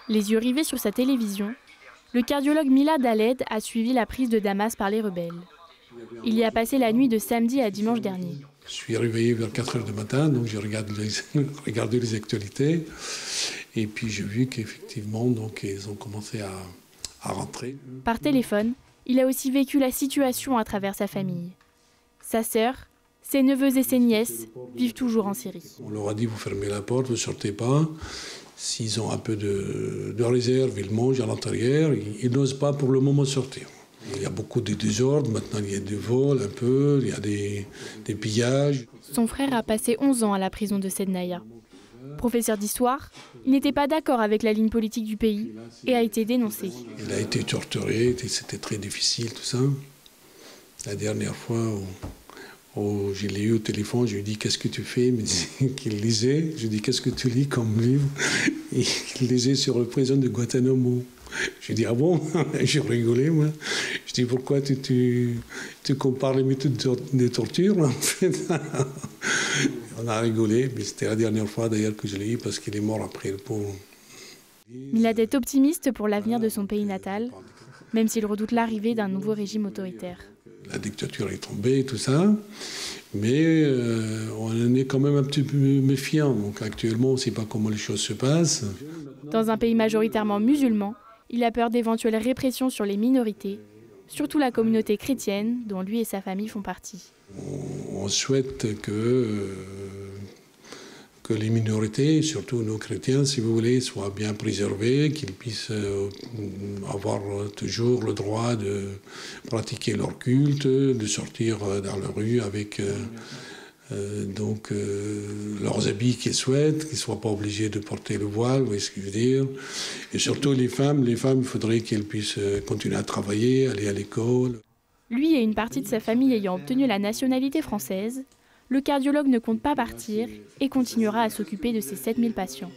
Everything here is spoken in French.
Les yeux rivés sur sa télévision, le cardiologue Milad Aled a suivi la prise de Damas par les rebelles. Il y a passé la nuit de samedi à dimanche dernier. Je suis réveillé vers 4 h du matin, donc j'ai regardé les actualités. Et puis j'ai vu qu'effectivement, donc, ils ont commencé à rentrer. Par téléphone, il a aussi vécu la situation à travers sa famille. Sa sœur, ses neveux et ses nièces vivent toujours en Syrie. On leur a dit, vous fermez la porte, vous ne sortez pas. S'ils ont un peu de réserve, ils mangent à l'intérieur. Ils n'osent pas pour le moment sortir. Il y a beaucoup de désordre, maintenant il y a des vols un peu, il y a des pillages. Son frère a passé 11 ans à la prison de Sednaya. Professeur d'histoire, il n'était pas d'accord avec la ligne politique du pays et a été dénoncé. Il a été torturé, c'était très difficile tout ça. La dernière fois où je l'ai eu au téléphone, je lui ai dit « Qu'est-ce que tu fais ?» Il me dit qu'il lisait. Je lui ai dit « Qu'est-ce que tu lis comme livre ?» Et il lisait sur le prison de Guantanamo. Je lui ai dit « Ah bon ?» J'ai rigolé, moi. Je dis « Pourquoi tu compares les méthodes de torture ?» En fait. On a rigolé, mais c'était la dernière fois d'ailleurs que je l'ai eu parce qu'il est mort après le pauvre. Milad est optimiste pour l'avenir de son pays natal, même s'il redoute l'arrivée d'un nouveau régime autoritaire. La dictature est tombée, tout ça, mais on en est quand même un petit peu méfiant. Donc actuellement, on ne sait pas comment les choses se passent. Dans un pays majoritairement musulman, il a peur d'éventuelles répressions sur les minorités, surtout la communauté chrétienne dont lui et sa famille font partie. On souhaite que les minorités, surtout nos chrétiens, si vous voulez, soient bien préservés, qu'ils puissent avoir toujours le droit de pratiquer leur culte, de sortir dans la rue avec leurs habits qu'ils souhaitent, qu'ils ne soient pas obligés de porter le voile, vous voyez ce que je veux dire. Et surtout les femmes, il faudrait qu'elles puissent continuer à travailler, aller à l'école. Lui et une partie de sa famille ayant obtenu la nationalité française, le cardiologue ne compte pas partir et continuera à s'occuper de ses 7000 patients.